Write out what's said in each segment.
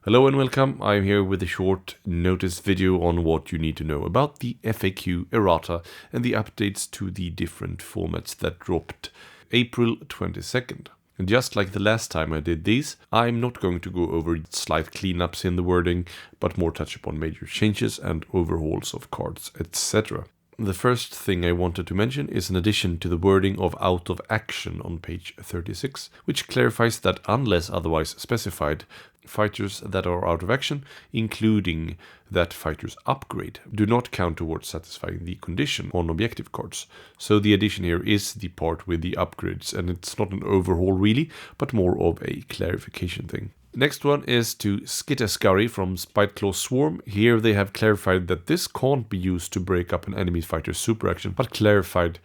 Hello and welcome. I'm here with a short notice video on what you need to know about the FAQ Errata and the updates to the different formats that dropped April 22nd. And just like the last time I did these, I'm not going to go over slight cleanups in the wording, but more touch upon major changes and overhauls of cards, etc. The first thing I wanted to mention is an addition to the wording of out of action on page 36, which clarifies that unless otherwise specified, fighters that are out of action, including that fighters upgrade, do not count towards satisfying the condition on objective cards. So the addition here is the part with the upgrades, and it's not an overhaul really, but more of a clarification thing. Next one is to Skitterscurry from Spiteclaw Swarm. Here they have clarified that this can't be used to break up an enemy fighter's super action, but clarified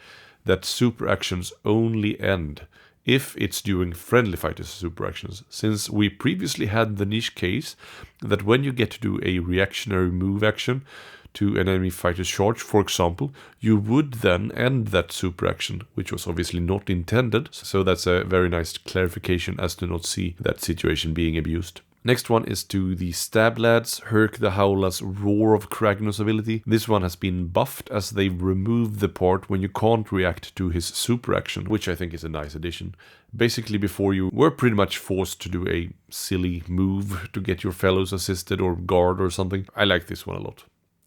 that super actions only end if it's during friendly fighters' super actions, since we previously had the niche case that when you get to do a reactionary move action to an enemy fighter's charge, for example, you would then end that super action, which was obviously not intended. So that's a very nice clarification as to not see that situation being abused. Next one is to the Stab Lads, Herc the Howler's Roar of Kragnos ability. This one has been buffed as they've removed the part when you can't react to his super action, which I think is a nice addition. Basically, before you were pretty much forced to do a silly move to get your fellows assisted or guard or something. I like this one a lot.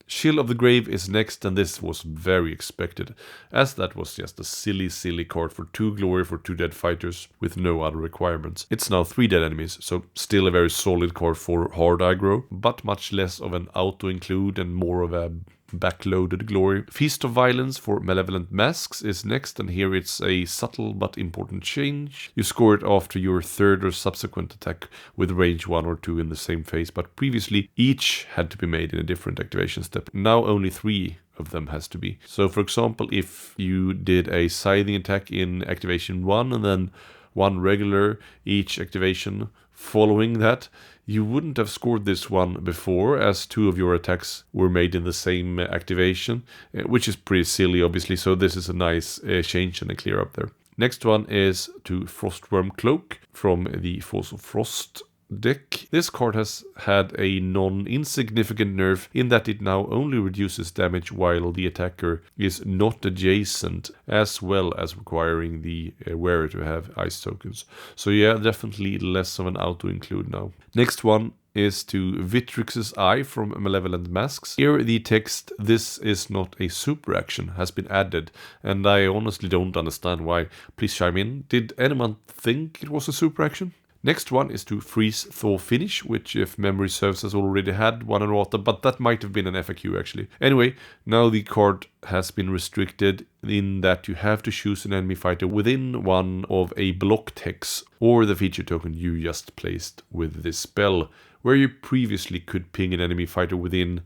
Chill of the Grave is next, and this was very expected, as that was just a silly card for 2 glory for 2 dead fighters with no other requirements. It's now 3 dead enemies, so still a very solid card for hard aggro, but much less of an auto-include and more of a backloaded glory. Feast of Violence for Malevolent Masks is next, and here it's a subtle but important change. You score it after your third or subsequent attack with range 1 or 2 in the same phase, but previously each had to be made in a different activation step. Now only 3 of them has to be. So for example, if you did a scything attack in activation 1 and then 1 regular each activation following that, you wouldn't have scored this one before, as 2 of your attacks were made in the same activation, which is pretty silly obviously, so this is a nice change and a clear up there. Next one is to Frostworm Cloak from the Force of Frost deck. This card has had a non-insignificant nerf in that it now only reduces damage while the attacker is not adjacent, as well as requiring the wearer to have ice tokens. So yeah, definitely less of an auto-include now. Next one is to Vitrix's Eye from Malevolent Masks. Here the text, "This is not a super action," has been added, and I honestly don't understand why. Please chime in. Did anyone think it was a super action? Next one is to Freeze Thaw Finish, which if memory serves has already had one errata, but that might have been an FAQ actually. Anyway, now the card has been restricted in that you have to choose an enemy fighter within one of a block text or the feature token you just placed with this spell, where you previously could ping an enemy fighter within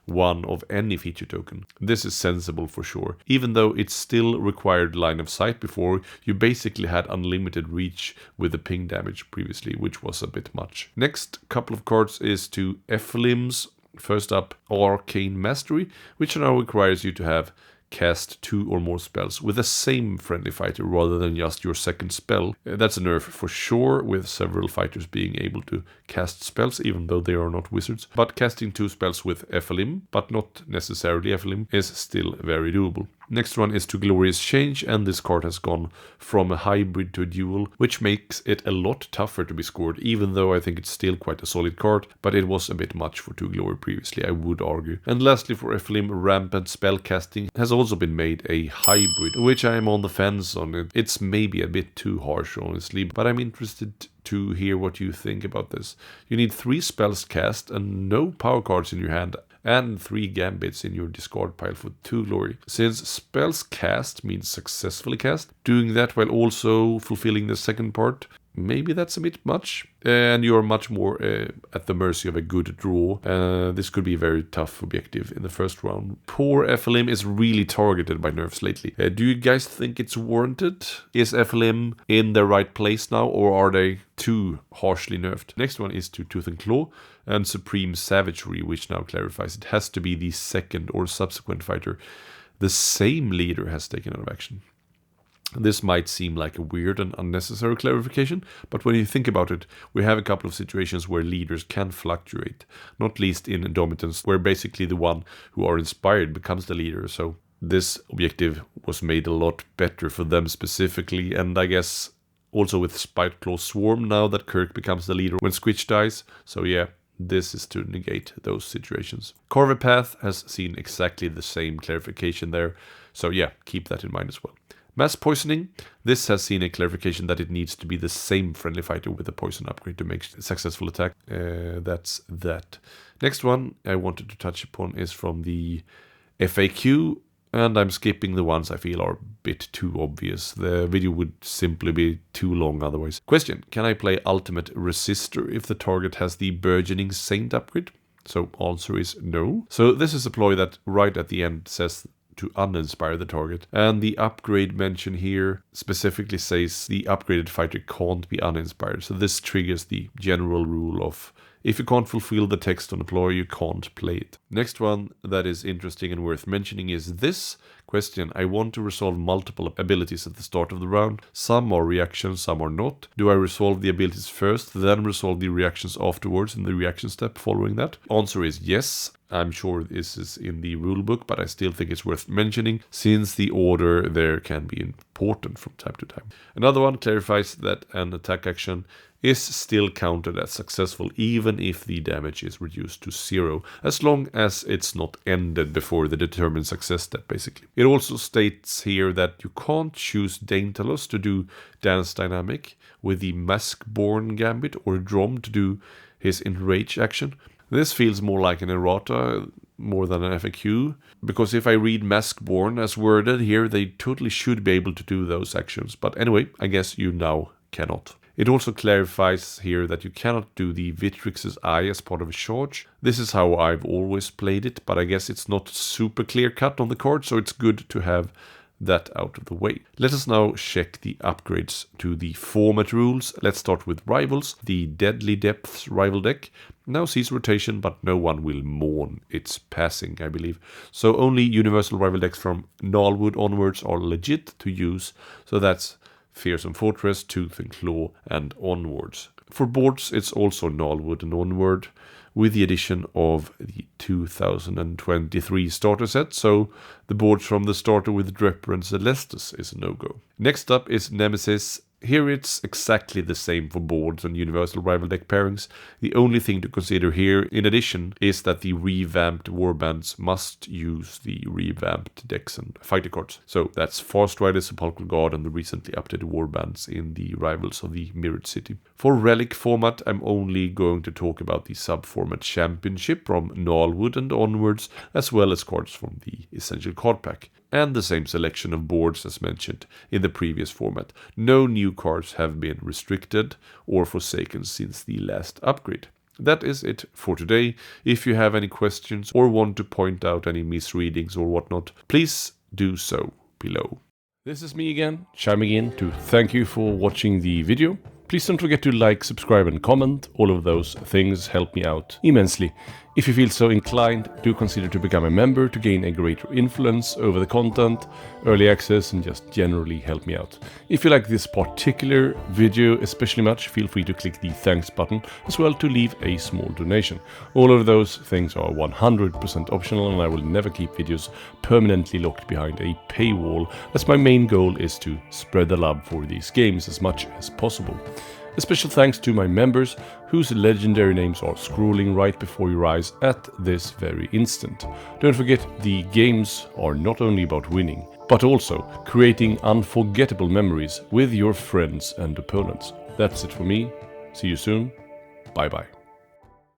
one of any feature token. This is sensible for sure, even though it still required line of sight before. You basically had unlimited reach with the ping damage previously, which was a bit much. Next couple of cards is to F-Limbs. First up, Arcane Mastery, which now requires you to have cast 2 or more spells with the same friendly fighter rather than just your second spell. That's a nerf for sure, with several fighters being able to cast spells even though they are not wizards. But casting 2 spells with Ephelim, but not necessarily Ephelim, is still very doable. Next one is to Glorious Change, and this card has gone from a hybrid to a dual, which makes it a lot tougher to be scored, even though I think it's still quite a solid card, but it was a bit much for 2 Glory previously, I would argue. And lastly for Ephelim, Rampant Spellcasting has also been made a hybrid, which I am on the fence on. It's maybe a bit too harsh honestly, but I'm interested to hear what you think about this. You need 3 spells cast and no power cards in your hand, and 3 gambits in your discard pile for 2 glory. Since spells cast means successfully cast, doing that while also fulfilling the second part, maybe that's a bit much, and you're much more at the mercy of a good draw. This could be a very tough objective in the first round. Poor Ephelim is really targeted by nerfs lately. Do you guys think it's warranted? Is Ephelim in the right place now, or are they too harshly nerfed? Next one is to Tooth and Claw and Supreme Savagery, which now clarifies it has to be the second or subsequent fighter the same leader has taken out of action. This might seem like a weird and unnecessary clarification, but when you think about it, we have a couple of situations where leaders can fluctuate, not least in Indomitance, where basically the one who are inspired becomes the leader, so this objective was made a lot better for them specifically, and I guess also with Spiteclaw Swarm now that Kirk becomes the leader when Squitch dies, so yeah, this is to negate those situations. Carver Path has seen exactly the same clarification there, so yeah, keep that in mind as well. Mass Poisoning, this has seen a clarification that it needs to be the same friendly fighter with a poison upgrade to make a successful attack. That's that. Next one I wanted to touch upon is from the FAQ, and I'm skipping the ones I feel are a bit too obvious. The video would simply be too long otherwise. Question, can I play Ultimate Resistor if the target has the Burgeoning Saint upgrade? So answer is no. So this is a ploy that right at the end says to uninspire the target, and the upgrade mentioned here specifically says the upgraded fighter can't be uninspired, so this triggers the general rule of if you can't fulfill the text on the ploy, you can't play it. Next one that is interesting and worth mentioning is this question. I want to resolve multiple abilities at the start of the round. Some are reactions, some are not. Do I resolve the abilities first, then resolve the reactions afterwards in the reaction step following that? Answer is yes. I'm sure this is in the rulebook, but I still think it's worth mentioning since the order there can be important from time to time. Another one clarifies that an attack action is still counted as successful even if the damage is reduced to 0, as long as it's not ended before the determined success step, basically. It also states here that you can't choose Daintalos to do Dance Dynamic with the Maskborn Gambit or Drom to do his Enrage action. This feels more like an errata more than an FAQ, because if I read Maskborn as worded here, they totally should be able to do those actions. But anyway, I guess you now cannot. It also clarifies here that you cannot do the Vitrix's Eye as part of a charge. This is how I've always played it, but I guess it's not super clear cut on the card, so it's good to have that out of the way. Let us now check the upgrades to the format rules. Let's start with Rivals. The Deadly Depths rival deck now sees rotation, but no one will mourn its passing, I believe. So only universal rival decks from Gnarlwood onwards are legit to use, so that's Fearsome Fortress, Tooth and Claw, and onwards. For boards, it's also Gnarlwood and onward, with the addition of the 2023 starter set, so the boards from the starter with Drepper and Celestus is a no-go. Next up is Nemesis. Here it's exactly the same for boards and universal rival deck pairings. The only thing to consider here, in addition, is that the revamped warbands must use the revamped decks and fighter cards. So that's Fast Rider, Sepulchral Guard, and the recently updated warbands in the Rivals of the Mirrored City. For Relic format, I'm only going to talk about the sub-format Championship from Gnarlwood and onwards, as well as cards from the Essential Card Pack, and the same selection of boards as mentioned in the previous format. No new cards have been restricted or forsaken since the last upgrade. That is it for today. If you have any questions or want to point out any misreadings or whatnot, please do so below. This is me again, chiming in to thank you for watching the video. Please don't forget to like, subscribe and comment. All of those things help me out immensely. If you feel so inclined, do consider to become a member to gain a greater influence over the content, early access, and just generally help me out. If you like this particular video especially much, feel free to click the thanks button as well to leave a small donation. All of those things are 100% optional, and I will never keep videos permanently locked behind a paywall, as my main goal is to spread the love for these games as much as possible. A special thanks to my members, whose legendary names are scrolling right before your eyes at this very instant. Don't forget, the games are not only about winning, but also creating unforgettable memories with your friends and opponents. That's it for me. See you soon. Bye bye.